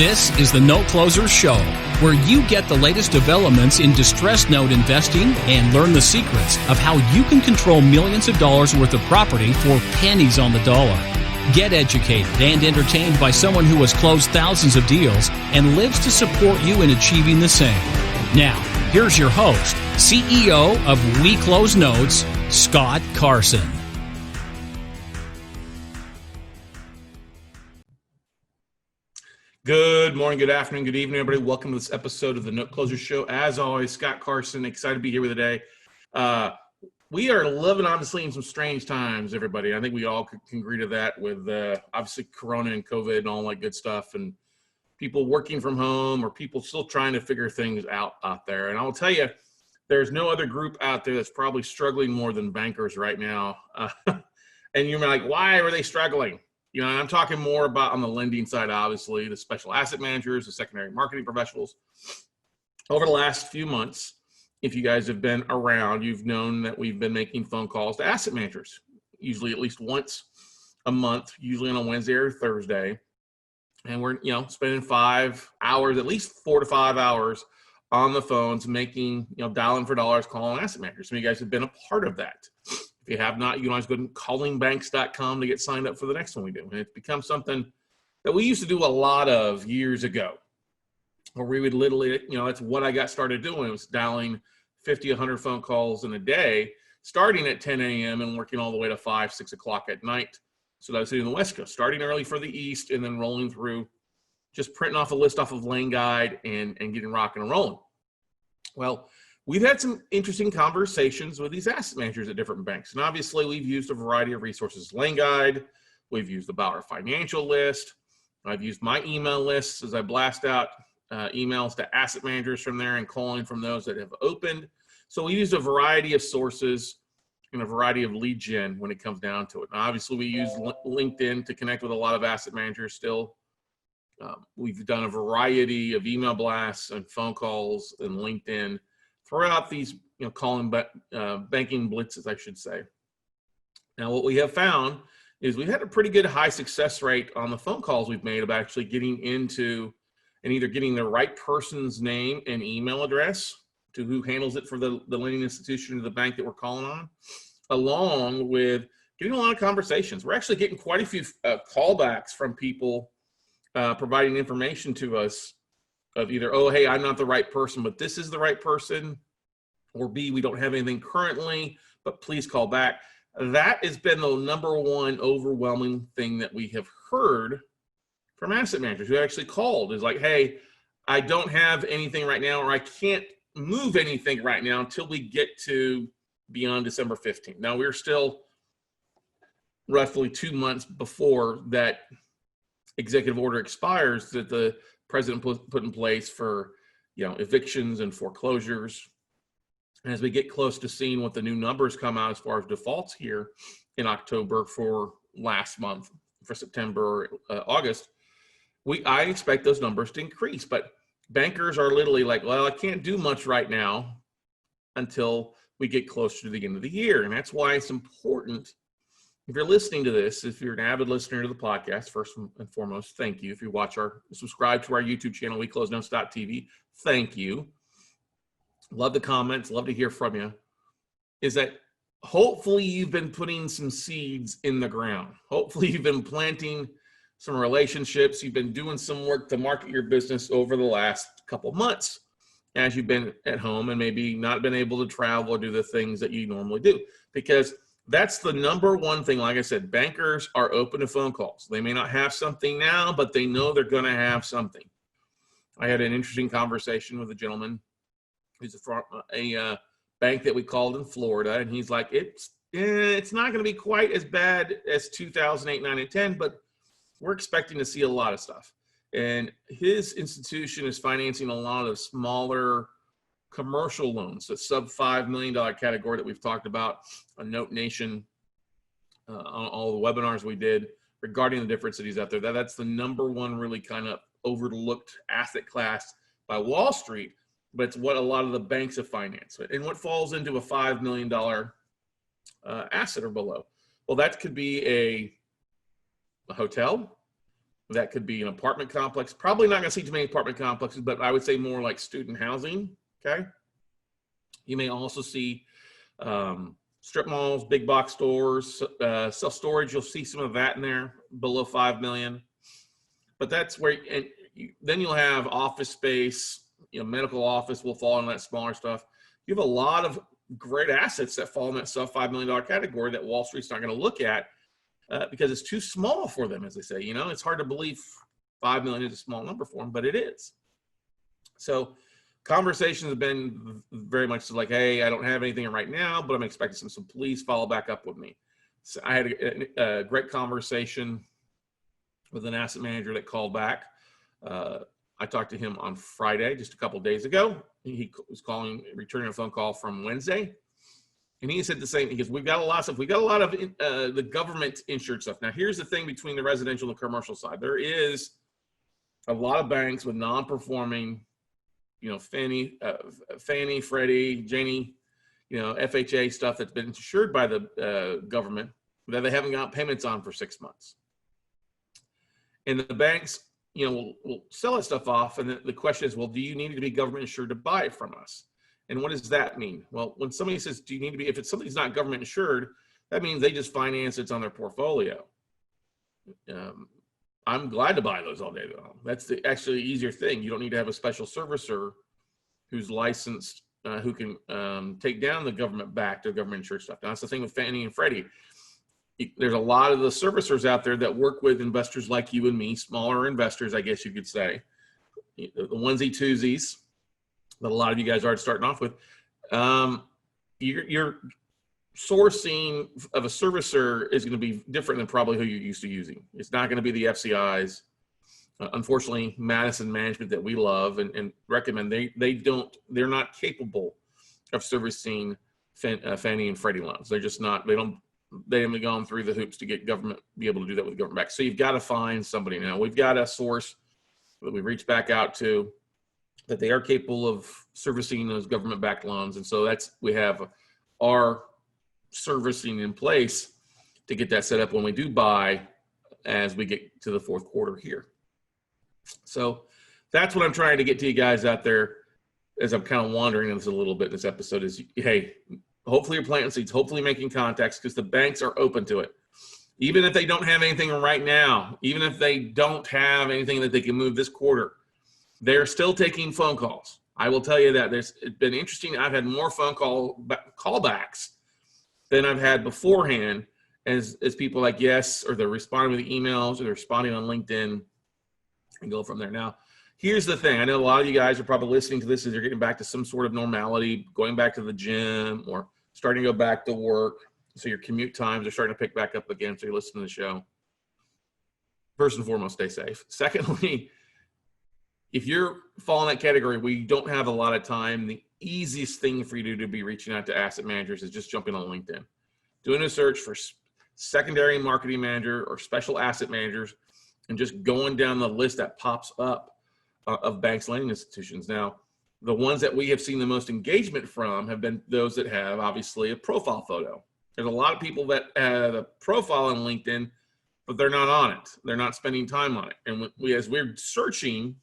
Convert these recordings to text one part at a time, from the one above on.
This is the Note Closer Show, where you get the latest developments in distressed note investing and learn the secrets of how you can control millions of dollars worth of property for pennies on the dollar. Get educated and entertained by someone who has closed thousands of deals and lives to support you in achieving the same. Now, here's your host, CEO of We Close Notes, Scott Carson. Good morning, good afternoon, good evening, everybody. Welcome to this episode of the Note Closer Show. As always, Scott Carson, excited to be here with you today. We are living, obviously, in some strange times, everybody. I think we all can agree to that with, obviously, Corona and COVID and all that good stuff, and people working from home or people still trying to figure things out there. And I'll tell you, there's no other group out there that's probably struggling more than bankers right now. And you're like, why are they struggling? You know, I'm talking more about on the lending side, obviously, the special asset managers, the secondary marketing professionals. Over the last few months, if you guys have been around, you've known that we've been making phone calls to asset managers, usually at least once a month, usually on a Wednesday or Thursday. And we're, spending 5 hours, at least 4 to 5 hours on the phones, making, dialing for dollars, calling asset managers. Some of you guys have been a part of that. If you have not, you can always go to callingbanks.com to get signed up for the next one we do. And it's become something that we used to do a lot of years ago, where we would literally, that's what I got started doing. It was dialing 50, 100 phone calls in a day, starting at 10 a.m. and working all the way to 5, 6 o'clock at night. So that was hitting the West Coast, starting early for the East and then rolling through, just printing off a list off of Lane Guide and getting rocking and rolling. Well, we've had some interesting conversations with these asset managers at different banks. And obviously, we've used a variety of resources. Lane Guide, we've used the Bauer Financial List. I've used my email lists as I blast out emails to asset managers from there and calling from those that have opened. So we used a variety of sources and a variety of lead gen when it comes down to it. Now, obviously, we use LinkedIn to connect with a lot of asset managers still. We've done a variety of email blasts and phone calls and LinkedIn throughout these, calling banking blitzes, I should say. Now, what we have found is we've had a pretty good high success rate on the phone calls we've made of actually getting into and either getting the right person's name and email address to who handles it for the lending institution or the bank that we're calling on, along with getting a lot of conversations. We're actually getting quite a few callbacks from people providing information to us of either, oh, hey, I'm not the right person, but this is the right person, or B, we don't have anything currently, but please call back. That has been the number one overwhelming thing that we have heard from asset managers who actually called is like, hey, I don't have anything right now, or I can't move anything right now until we get to beyond December 15th. Now, we're still roughly 2 months before that executive order expires that the president put in place for, evictions and foreclosures. And as we get close to seeing what the new numbers come out as far as defaults here in October for last month, for September, August, I expect those numbers to increase. But bankers are literally like, well, I can't do much right now until we get closer to the end of the year. And that's why it's important. If you're listening to this, if you're an avid listener to the podcast, first and foremost, thank you. If you subscribe to our YouTube channel, WeCloseNotes.tv, thank you. Love the comments, love to hear from you. Is that hopefully you've been putting some seeds in the ground. Hopefully you've been planting some relationships. You've been doing some work to market your business over the last couple months as you've been at home and maybe not been able to travel or do the things that you normally do. Because that's the number one thing. Like I said, bankers are open to phone calls. They may not have something now, but they know they're going to have something. I had an interesting conversation with a gentleman who's from a bank that we called in Florida, and he's like, it's not going to be quite as bad as 2008, 9, and 10, but we're expecting to see a lot of stuff. And his institution is financing a lot of smaller commercial loans, the sub $5 million category that we've talked about on Note Nation, on all the webinars we did regarding the different cities out there. That's the number one really kind of overlooked asset class by Wall Street, but it's what a lot of the banks have financed. And what falls into a $5 million asset or below. Well, that could be a hotel, That could be an apartment complex. Probably not going to see too many apartment complexes, but I would say more like student housing. Okay. You may also see strip malls, big box stores, self-storage. You'll see some of that in there below 5 million. But that's where, then you'll have office space, medical office will fall in that smaller stuff. You have a lot of great assets that fall in that sub $5 million category that Wall Street's not going to look at because it's too small for them, as they say. It's hard to believe 5 million is a small number for them, but it is. So conversations have been very much like, hey, I don't have anything right now, but I'm expecting some please follow back up with me. So I had a great conversation with an asset manager that called back. I talked to him on Friday, just a couple of days ago. He was returning a phone call from Wednesday. And he said the same, because we've got a lot of stuff. We've got a lot of the government insured stuff. Now, here's the thing between the residential and the commercial side. There is a lot of banks with non-performing, Fannie, Freddie, Ginnie, FHA stuff that's been insured by the government that they haven't got payments on for 6 months. And the banks, will sell that stuff off. And the question is, well, do you need to be government insured to buy it from us? And what does that mean? Well, when somebody says, do you need to be, if it's something's not government insured, that means they just finance it's on their portfolio. I'm glad to buy those all day long. That's the actually easier thing. You don't need to have a special servicer who's licensed, who can take down the government-backed or government-insured stuff. Now, that's the thing with Fannie and Freddie. There's a lot of the servicers out there that work with investors like you and me, smaller investors, I guess you could say, the onesie-twosies that a lot of you guys are starting off with. Your sourcing of a servicer is going to be different than probably who you're used to using. It's not going to be the FCIs. Unfortunately, Madison Management that we love and recommend, they're not capable of servicing Fannie and Freddie loans. They're just not, they haven't gone through the hoops to get be able to do that with government back. So you've got to find somebody. Now we've got a source that we reach back out to that they are capable of servicing those government backed loans. And so we have our servicing in place to get that set up when we do buy as we get to the fourth quarter here. So that's what I'm trying to get to you guys out there as I'm kind of wandering this a little bit in this episode is, hey, hopefully you're planting seeds, hopefully making contacts because the banks are open to it. Even if they don't have anything right now, even if they don't have anything that they can move this quarter, they're still taking phone calls. I will tell you that it's been interesting. I've had more phone callbacks than I've had beforehand as people like yes, or they're responding with emails or they're responding on LinkedIn and go from there. Now, here's the thing. I know a lot of you guys are probably listening to this as you're getting back to some sort of normality, going back to the gym or starting to go back to work. So your commute times are starting to pick back up again. So you're listening to the show. First and foremost, stay safe. Secondly, if you're falling in that category where you don't have a lot of time, the easiest thing for you to do to be reaching out to asset managers is just jumping on LinkedIn, doing a search for secondary marketing manager or special asset managers, and just going down the list that pops up of banks, lending institutions. Now, the ones that we have seen the most engagement from have been those that have obviously a profile photo. There's a lot of people that have a profile on LinkedIn, but they're not on it. They're not spending time on it. And as we're searching,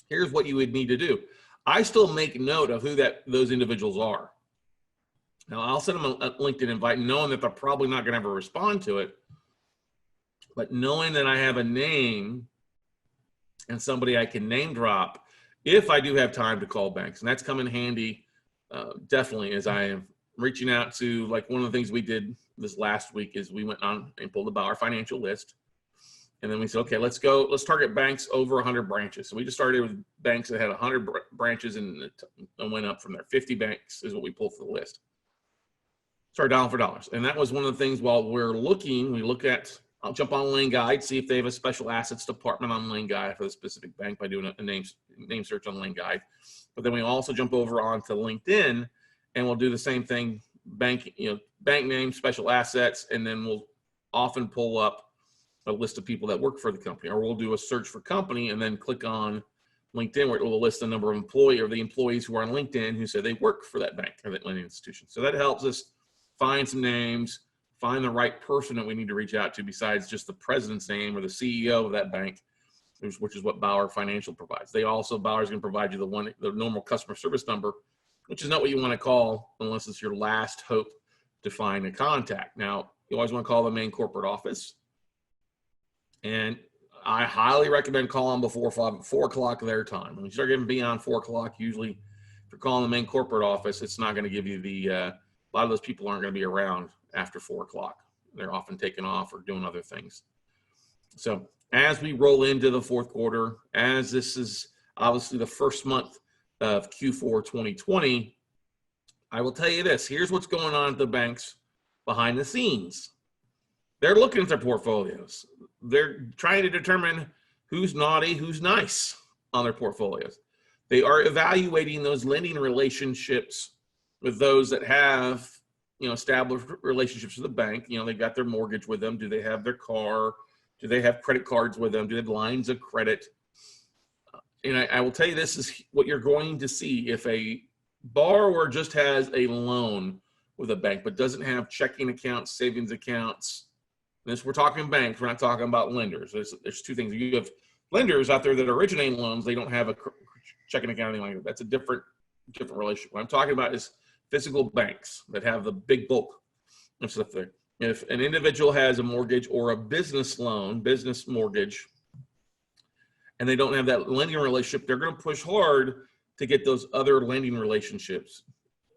here's what you would need to do. I still make note of who those individuals are. Now, I'll send them a LinkedIn invite knowing that they're probably not going to ever respond to it, but knowing that I have a name and somebody I can name drop if I do have time to call banks. And that's come in handy, definitely, as I am reaching out to, like one of the things we did this last week is we went on and pulled about our financial list. And then we said, okay, let's target banks over 100 branches. So we just started with banks that had 100 branches and went up from there. 50 banks is what we pulled for the list. Started dollar for dollars. And that was one of the things while we're looking, I'll jump on Lane Guide, see if they have a special assets department on Lane Guide for the specific bank by doing a name search on Lane Guide. But then we also jump over onto LinkedIn and we'll do the same thing, bank name, special assets, and then we'll often pull up a list of people that work for the company, or we'll do a search for company and then click on LinkedIn where it will list the number of employees who are on LinkedIn who say they work for that bank or that lending institution. So that helps us find some names, find the right person that we need to reach out to besides just the president's name or the CEO of that bank, which is what Bauer Financial provides. Bauer's going to provide you the normal customer service number, which is not what you want to call unless it's your last hope to find a contact. Now, you always want to call the main corporate office. And I highly recommend calling before 4 o'clock their time. When you start getting beyond 4 o'clock, usually if you're calling the main corporate office, it's not going to give you a lot of those people aren't going to be around after 4 o'clock. They're often taking off or doing other things. So as we roll into the fourth quarter, as this is obviously the first month of Q4 2020, I will tell you this. Here's what's going on at the banks behind the scenes. They're looking at their portfolios. They're trying to determine who's naughty, who's nice on their portfolios. They are evaluating those lending relationships with those that have, established relationships with the bank. They've got their mortgage with them. Do they have their car? Do they have credit cards with them? Do they have lines of credit? And I will tell you, this is what you're going to see if a borrower just has a loan with a bank, but doesn't have checking accounts, savings accounts. We're talking banks. We're not talking about lenders. There's two things. You have lenders out there that originate loans. They don't have a checking account or anything like that. That's a different relationship. What I'm talking about is physical banks that have the big bulk of stuff there. If an individual has a mortgage or a business loan, business mortgage, and they don't have that lending relationship, they're going to push hard to get those other lending relationships.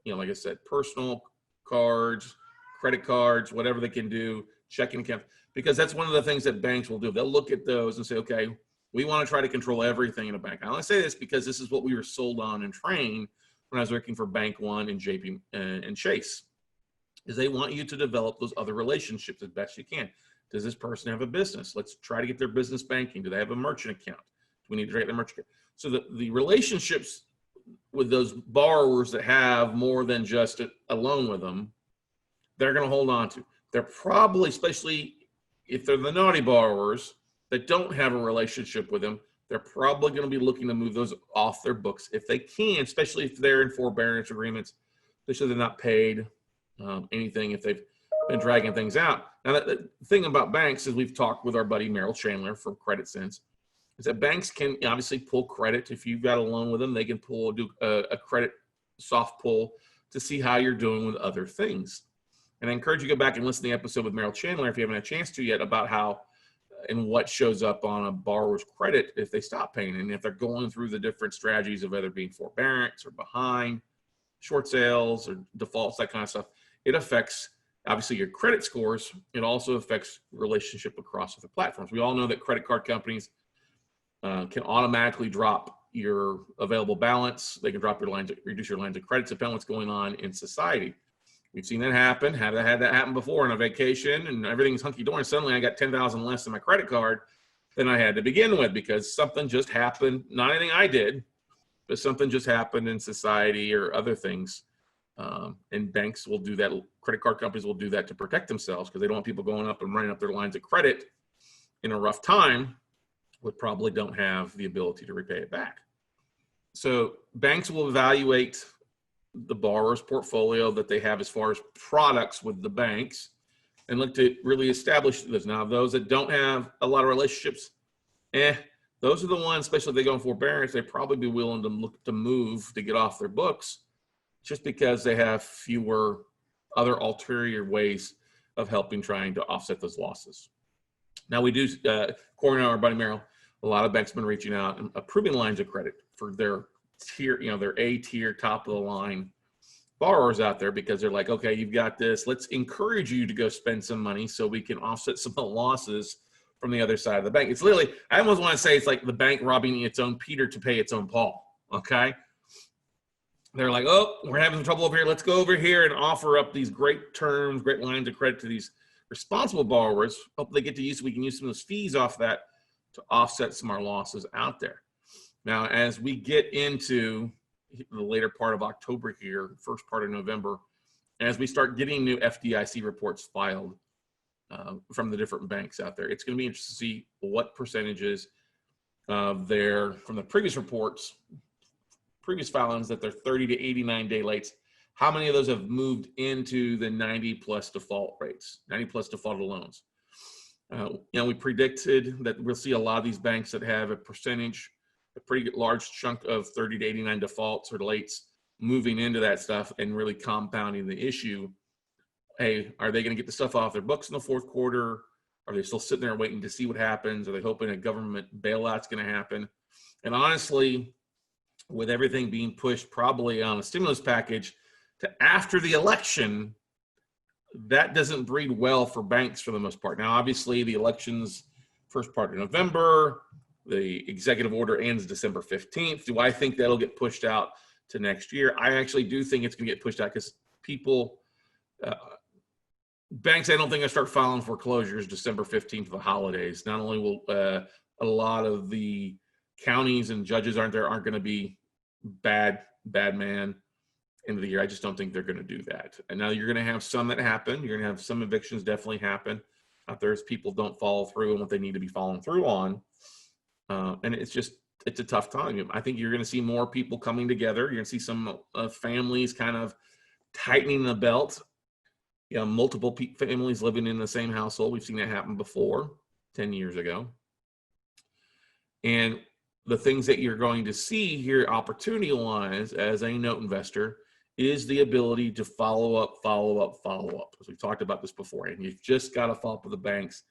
Like I said, personal cards, credit cards, whatever they can do, checking account, because that's one of the things that banks will do. They'll look at those and say, okay, we want to try to control everything in a bank. I only say this because this is what we were sold on and trained when I was working for Bank One and JP and Chase, is they want you to develop those other relationships as best you can. Does this person have a business? Let's try to get their business banking. Do they have a merchant account? Do we need to try to get their merchant account? So the relationships with those borrowers that have more than just a loan with them, they're going to hold on to. They're probably, especially if they're the naughty borrowers that don't have a relationship with them, they're probably going to be looking to move those off their books if they can, especially if they're in forbearance agreements, especially if they're not paid anything, if they've been dragging things out. Now, the thing about banks is we've talked with our buddy Merrill Chandler from Credit Sense, is that banks can obviously pull credit. If you've got a loan with them, they can do a credit soft pull to see how you're doing with other things. And I encourage you to go back and listen to the episode with Merrill Chandler if you haven't had a chance to yet, about how and what shows up on a borrower's credit if they stop paying, and if they're going through the different strategies of either being forbearance or behind, short sales or defaults, that kind of stuff. It affects obviously your credit scores. It also affects relationship across other platforms. We all know that credit card companies can automatically drop your available balance. They can drop your lines, reduce your lines of credit, depending on what's going on in society. We've seen that happen. Had that happen before on a vacation, and everything's hunky-dory. Suddenly I got $10,000 less in my credit card than I had to begin with because something just happened. Not anything I did, but something just happened in society or other things. And banks will do that. Credit card companies will do that to protect themselves because they don't want people going up and running up their lines of credit in a rough time, but probably don't have the ability to repay it back. So banks will evaluate the borrower's portfolio that they have as far as products with the banks and look to really establish this. Now, those that don't have a lot of relationships, those are the ones, especially if they go in forbearance, they'd probably be willing to look to move to get off their books just because they have fewer other ulterior ways of helping trying to offset those losses. Now, we do, according to our buddy Merrill, a lot of banks have been reaching out and approving lines of credit for their tier, their A tier, top of the line borrowers out there because they're like, okay, you've got this. Let's encourage you to go spend some money so we can offset some of the losses from the other side of the bank. It's literally, I almost want to say it's like the bank robbing its own Peter to pay its own Paul. Okay. They're like, oh, we're having trouble over here. Let's go over here and offer up these great terms, great lines of credit to these responsible borrowers. Hope they get to use, we can use some of those fees off that to offset some of our losses out there. Now, as we get into the later part of October here, first part of November, as we start getting new FDIC reports filed from the different banks out there, it's going to be interesting to see what percentages of from the previous reports, previous filings, that they're 30 to 89 day lates, how many of those have moved into the 90 plus default rates, 90 plus defaulted loans? We predicted that we'll see a lot of these banks that have a pretty large chunk of 30 to 89 defaults or lates moving into that stuff and really compounding the issue. Hey, are they going to get the stuff off their books in the fourth quarter? Are they still sitting there waiting to see what happens? Are they hoping a government bailout's going to happen? And honestly, with everything being pushed probably on a stimulus package to after the election, that doesn't breed well for banks for the most part. Now, obviously, the election's first part of November. The executive order ends December 15th. Do I think that'll get pushed out to next year? I actually do think it's going to get pushed out because banks, I don't think, will start filing foreclosures December 15th of the holidays. Not only will a lot of the counties and judges aren't going to be bad man end of the year. I just don't think they're going to do that. And now you're going to have some that happen. You're going to have some evictions definitely happen out there as people don't follow through on what they need to be following through on. And it's a tough time. I think you're going to see more people coming together. You're going to see some families kind of tightening the belt. Multiple families living in the same household. We've seen that happen before 10 years ago. And the things that you're going to see here opportunity-wise as a note investor is the ability to follow up. As we talked about this before, and you've just got to follow up with the banks.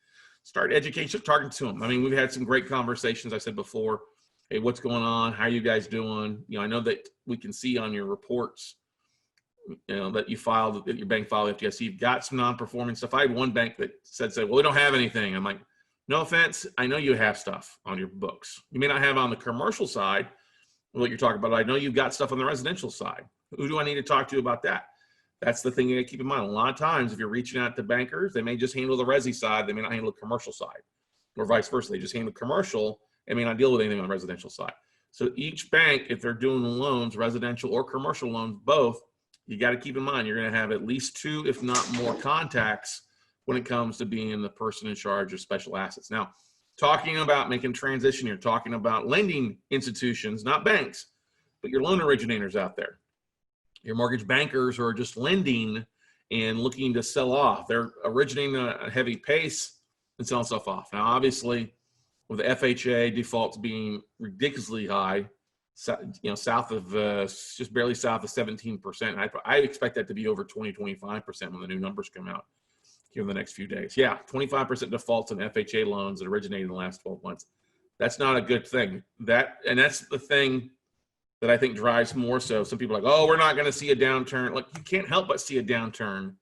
Start education, talking to them. I mean, we've had some great conversations. I said before, hey, what's going on? How are you guys doing? I know that we can see on your reports, that you filed, that your bank filed with FDIC, you've got some non-performing stuff. I had one bank that said, well, we don't have anything. I'm like, no offense, I know you have stuff on your books. You may not have on the commercial side what you're talking about. I know you've got stuff on the residential side. Who do I need to talk to about that? That's the thing you gotta keep in mind. A lot of times, if you're reaching out to bankers, they may just handle the resi side. They may not handle the commercial side, or vice versa. They just handle commercial and may not deal with anything on the residential side. So each bank, if they're doing loans, residential or commercial loans, both, you got to keep in mind, you're going to have at least 2, if not more, contacts when it comes to being the person in charge of special assets. Now, talking about making transition, you're talking about lending institutions, not banks, but your loan originators out there, your mortgage bankers who are just lending and looking to sell off. They're originating at a heavy pace and selling stuff off. Now, obviously, with the FHA defaults being ridiculously high, south of just barely south of 17%. I expect that to be over 20-25% when the new numbers come out here in the next few days. Yeah, 25% defaults on FHA loans that originated in the last 12 months. That's not a good thing. That's the thing that I think drives more so. Some people are like, oh, we're not going to see a downturn. Like, you can't help but see a downturn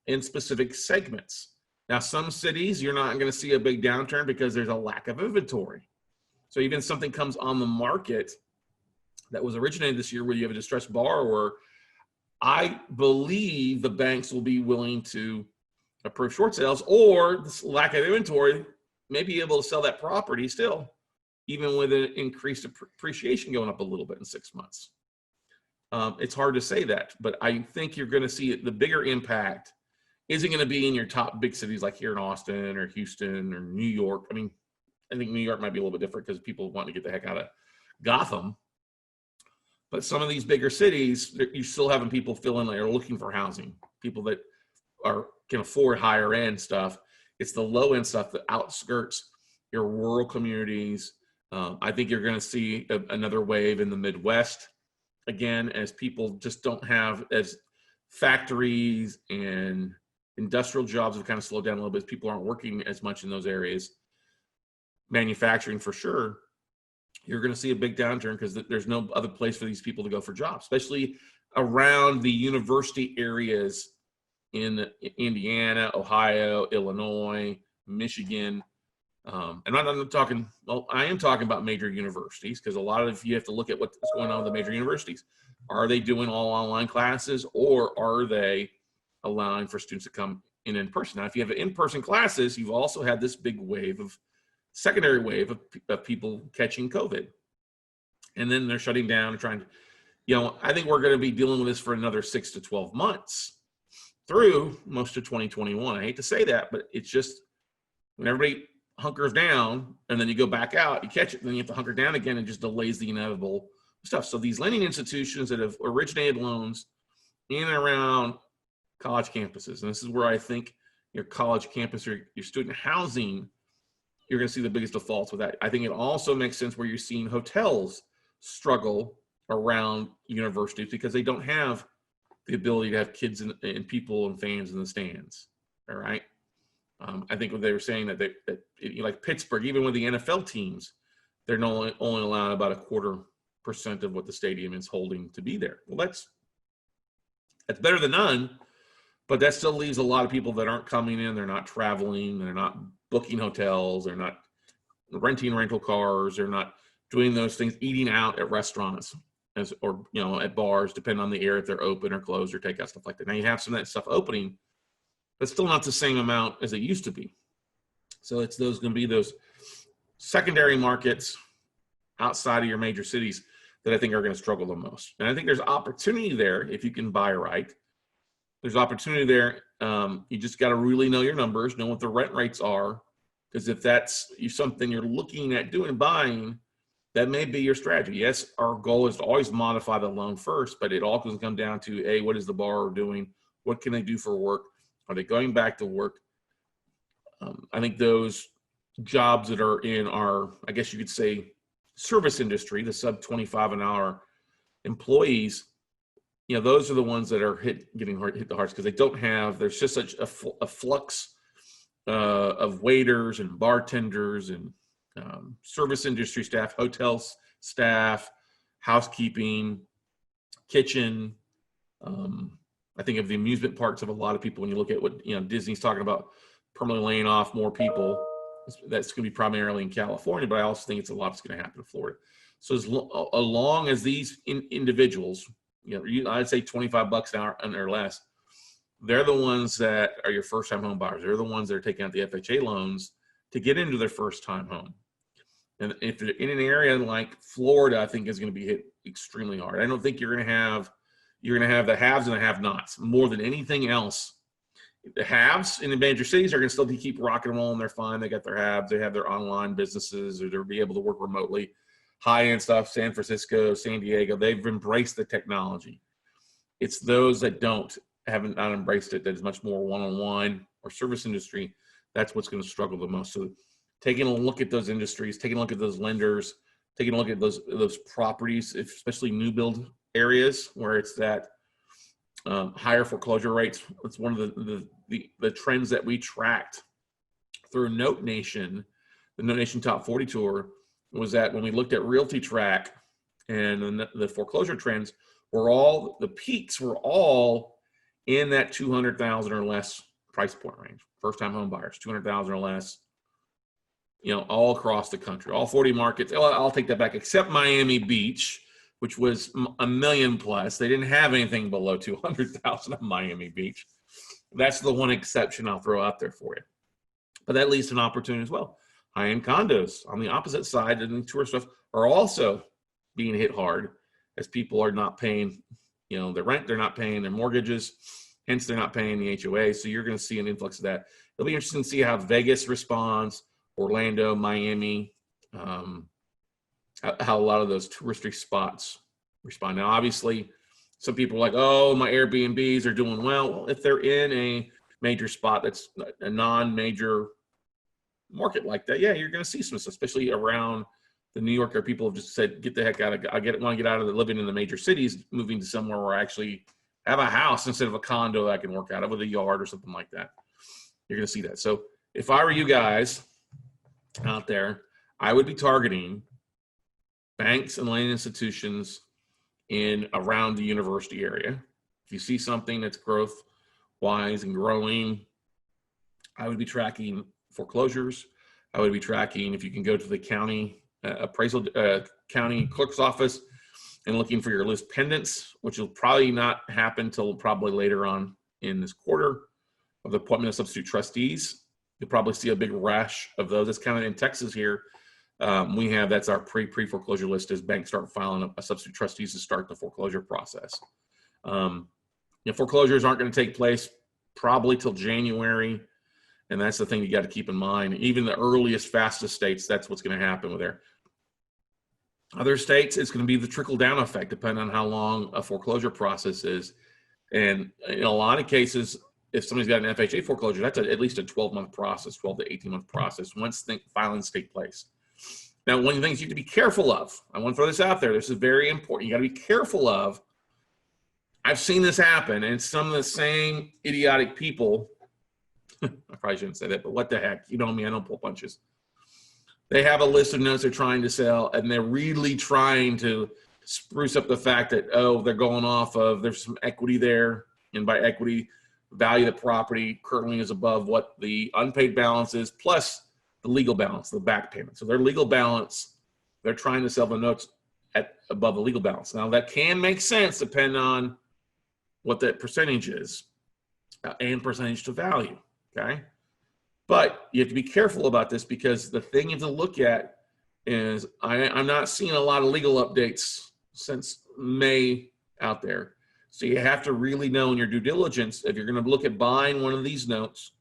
in specific segments. Now, some cities, you're not going to see a big downturn because there's a lack of inventory. So even something comes on the market that was originated this year where you have a distressed borrower, I believe the banks will be willing to approve short sales, or this lack of inventory may be able to sell that property still, even with an increased appreciation going up a little bit in 6 months. It's hard to say that, but I think you're going to see the bigger impact isn't going to be in your top big cities like here in Austin or Houston or New York. I mean, I think New York might be a little bit different because people want to get the heck out of Gotham. But some of these bigger cities, you're still having people fill in there looking for housing, people that can afford higher end stuff. It's the low end stuff, the outskirts, your rural communities. I think you're going to see another wave in the Midwest again, as people just don't have, as factories and industrial jobs have kind of slowed down a little bit. People aren't working as much in those areas. Manufacturing for sure. You're going to see a big downturn because there's no other place for these people to go for jobs, especially around the university areas in Indiana, Ohio, Illinois, Michigan. And I'm talking, well, I am talking about major universities because a lot of you have to look at what's going on with the major universities. Are they doing all online classes, or are they allowing for students to come in person? Now, if you have in-person classes, you've also had this big secondary wave of people catching COVID. And then they're shutting down and trying to, I think we're going to be dealing with this for another 6 to 12 months through most of 2021. I hate to say that, but it's just when everybody hunkers down and then you go back out, you catch it, and then you have to hunker down again, and just delays the inevitable stuff. So these lending institutions that have originated loans in and around college campuses. And this is where I think your college campus or your student housing, you're going to see the biggest defaults with that. I think it also makes sense where you're seeing hotels struggle around universities because they don't have the ability to have kids and people and fans in the stands. All right. I think when they were saying that like Pittsburgh, even with the NFL teams, they're only allowed about 0.25% of what the stadium is holding to be there. Well, that's better than none, but that still leaves a lot of people that aren't coming in. They're not traveling. They're not booking hotels. They're not renting rental cars. They're not doing those things, eating out at restaurants or at bars, depending on the area if they're open or closed or takeout, stuff like that. Now you have some of that stuff opening, but still not the same amount as it used to be. So it's going to be those secondary markets outside of your major cities that I think are going to struggle the most. And I think there's opportunity there if you can buy right. There's opportunity there. You just got to really know your numbers, know what the rent rates are, because if that's something you're looking at doing, buying, that may be your strategy. Yes, our goal is to always modify the loan first, but it all can come down to, what is the borrower doing? What can they do for work? Are they going back to work? I think those jobs that are in our, I guess you could say, service industry, the sub 25 an hour employees, those are the ones that are hit the hardest because they don't have, there's just such a flux of waiters and bartenders and service industry staff, hotels staff, housekeeping, kitchen. I think of the amusement parks of a lot of people when you look at what Disney's talking about permanently laying off more people. That's going to be primarily in California, but I also think it's a lot that's going to happen in Florida. So as long as these individuals, I'd say $25 an hour or less, they're the ones that are your first-time home buyers. They're the ones that are taking out the FHA loans to get into their first-time home. And if they're in an area like Florida, I think is going to be hit extremely hard. I don't think you're going to have the haves and the have-nots more than anything else. The haves in the major cities are going to still keep rocking and rolling. They're fine. They got their haves. They have their online businesses, or they'll be able to work remotely. High-end stuff, San Francisco, San Diego, they've embraced the technology. It's those that haven't embraced it, that is much more one-on-one or service industry. That's what's going to struggle the most. So taking a look at those industries, taking a look at those lenders, taking a look at those properties, especially new build areas where it's that higher foreclosure rates. It's one of the trends that we tracked through Note Nation, the Note Nation Top 40 Tour, was that when we looked at Realty Track and the foreclosure trends, the peaks were all in that 200,000 or less price point range. First-time home buyers, 200,000 or less, all across the country, all 40 markets. I'll take that back, except Miami Beach, which was $1 million plus. They didn't have anything below 200,000 at Miami Beach. That's the one exception I'll throw out there for you. But that leads to an opportunity as well. High-end condos on the opposite side and the tourist stuff are also being hit hard as people are not paying, their rent, they're not paying their mortgages, hence they're not paying the HOA. So you're going to see an influx of that. It'll be interesting to see how Vegas responds, Orlando, Miami, how a lot of those touristy spots respond. Now, obviously, some people are like, oh, my Airbnbs are doing well. If they're in a major spot that's a non-major market like that, yeah, you're going to see some, especially around the New York, where people have just said, get the heck out of, want to get out of living in the major cities, moving to somewhere where I actually have a house instead of a condo that I can work out of with a yard or something like that. You're going to see that. So if I were you guys out there, I would be targeting banks and lending institutions in around the university area. If you see something that's growth wise and growing, I would be tracking foreclosures. I would be tracking, if you can go to the county appraisal county clerk's office and looking for your list pendants, which will probably not happen till probably later on in this quarter, of the appointment of substitute trustees. You'll probably see a big rash of those. It's kind of in Texas here. That's our pre-foreclosure list as banks start filing a substitute trustees to start the foreclosure process. Foreclosures aren't going to take place probably till January. And that's the thing you got to keep in mind. Even the earliest, fastest states, that's what's going to happen with there. Other states, it's going to be the trickle-down effect, depending on how long a foreclosure process is. And in a lot of cases, if somebody's got an FHA foreclosure, that's at least a 12-month process, 12 to 18-month process once filings take place. Now, one of the things you have to be careful of, I want to throw this out there. This is very important. You got to be careful of. I've seen this happen, and some of the same idiotic people. I probably shouldn't say that, but what the heck? You know me, I don't pull punches. They have a list of notes they're trying to sell, and they're really trying to spruce up the fact that, oh, they're going off of, there's some equity there, and by equity, value of the property currently is above what the unpaid balance is, plus the legal balance, the back payment. So their legal balance, they're trying to sell the notes at above the legal balance. Now, that can make sense depending on what that percentage is and percentage to value, okay? But you have to be careful about this, because the thing you have to look at is I'm not seeing a lot of legal updates since May out there. So you have to really know in your due diligence if you're going to look at buying one of these notes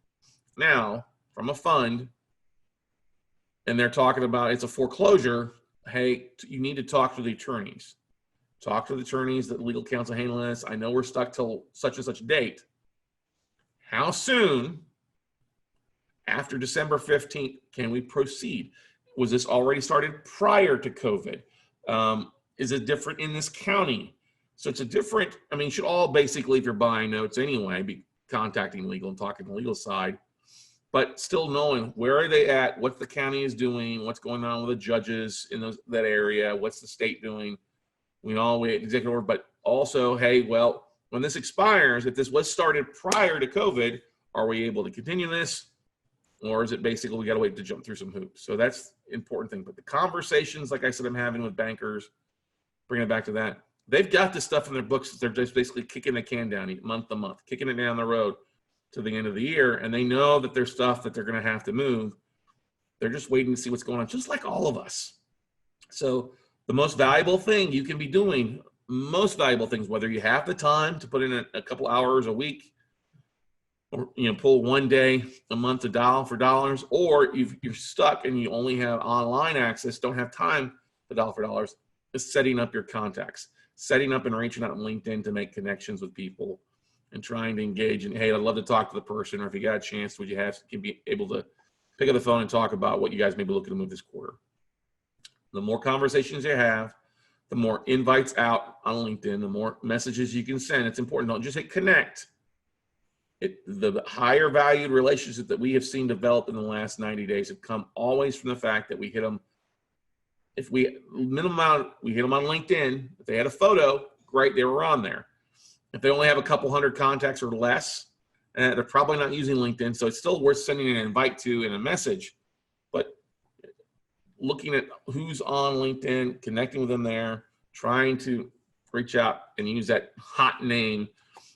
now from a fund, and they're talking about it's a foreclosure. Hey, you need to talk to the attorneys. Talk to the attorneys, that legal counsel handling this. I know we're stuck till such and such date. How soon after December 15th can we proceed? Was this already started prior to COVID? Is it different in this county? So it's a different, I mean, you should all basically, if you're buying notes anyway, be contacting legal and talking to the legal side, but still knowing where are they at, what the county is doing, what's going on with the judges in that area, what's the state doing. We all wait executive order, but also, hey, well, when this expires, if this was started prior to COVID, are we able to continue this? Or is it basically we got to wait to jump through some hoops? So that's the important thing. But the conversations, like I said, I'm having with bankers, bringing it back to that, they've got this stuff in their books. They're just basically kicking the can down month to month, kicking it down the road to the end of the year. And they know that there's stuff that they're going to have to move. They're just waiting to see what's going on, just like all of us. So the most valuable thing you can be doing, most valuable things, whether you have the time to put in a couple hours a week, or pull one day a month to dial for dollars, or you're stuck and you only have online access, don't have time to dial for dollars, is setting up your contacts, setting up and reaching out on LinkedIn to make connections with people and trying to engage in, hey, I'd love to talk to the person, or if you got a chance, can be able to pick up the phone and talk about what you guys may be looking to move this quarter. The more conversations you have, the more invites out on LinkedIn, the more messages you can send. It's important. Don't just hit connect. The higher valued relationships that we have seen develop in the last 90 days have come always from the fact that we hit them. If we minimum amount, we hit them on LinkedIn. If they had a photo, great, they were on there. If they only have a couple hundred contacts or less, they're probably not using LinkedIn. So it's still worth sending an invite to and a message. But looking at who's on LinkedIn, connecting with them there, trying to reach out and use that hot name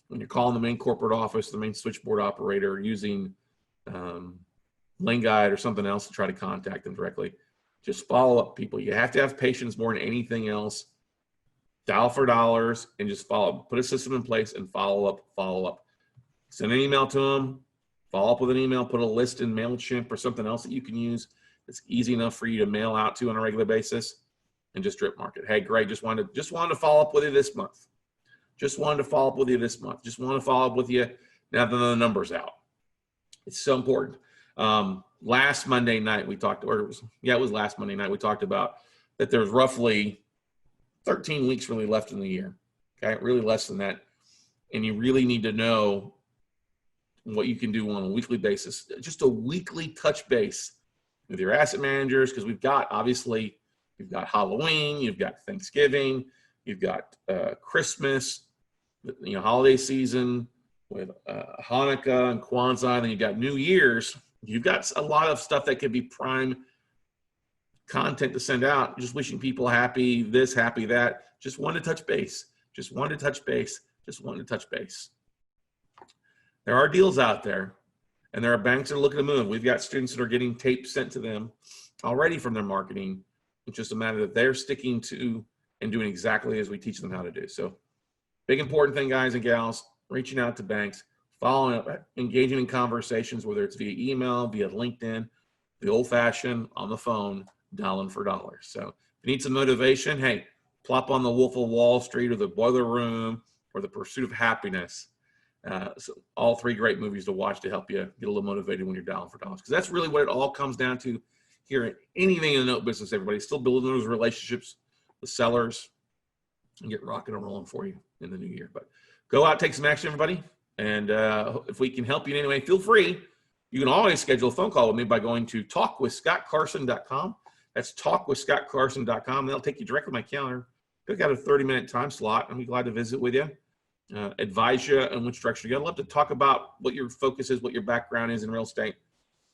when you're calling the main corporate office, the main switchboard operator, using Lane Guide or something else to try to contact them directly. Just follow up, people. You have to have patience more than anything else. Dial for dollars and just follow up. Put a system in place and follow up. Send an email to them, follow up with an email, put a list in MailChimp or something else that you can use. It's easy enough for you to mail out to on a regular basis, and just drip market. Hey, Greg, just wanted to follow up with you this month. Just wanted to follow up with you this month. Just want to follow up with you now that the number's out. It's so important. Last Monday night we talked, or it was last Monday night we talked about that there's roughly 13 weeks really left in the year. Okay, really less than that. And you really need to know what you can do on a weekly basis. Just a weekly touch base with your asset managers, because you've got Halloween, you've got Thanksgiving, you've got Christmas, holiday season with Hanukkah and Kwanzaa, and then you've got New Year's. You've got a lot of stuff that could be prime content to send out. Just wishing people happy this, happy that. Just wanted to touch base. There are deals out there, and there are banks that are looking to move. We've got students that are getting tapes sent to them already from their marketing. It's just a matter that they're sticking to and doing exactly as we teach them how to do. So big important thing, guys and gals, reaching out to banks, following up, engaging in conversations, whether it's via email, via LinkedIn, the old-fashioned, on the phone, dialing for dollars. So if you need some motivation, hey, plop on the Wolf of Wall Street or the Boiler Room, or The Pursuit of Happiness. So all three great movies to watch to help you get a little motivated when you're dialing for dollars. Because that's really what it all comes down to here in anything in the note business, everybody. Still building those relationships with sellers and get rocking and rolling for you in the new year. But go out, take some action, everybody. And if we can help you in any way, feel free. You can always schedule a phone call with me by going to talkwithscottcarson.com. That's talkwithscottcarson.com. That'll take you directly to my calendar. Pick out a 30-minute time slot. I'll be glad to visit with you, advise you on which direction you go. I'd love to talk about what your focus is, what your background is in real estate.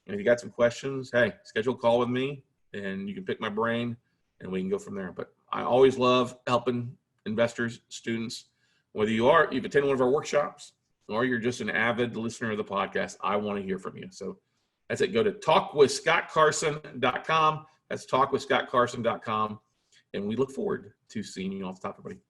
And if you got some questions, hey, schedule a call with me, and you can pick my brain, and we can go from there. But I always love helping investors, students, whether you've attended one of our workshops or you're just an avid listener of the podcast. I want to hear from you. So that's it. Go to talkwithscottcarson.com. That's talkwithscottcarson.com. And we look forward to seeing you all at the top, everybody.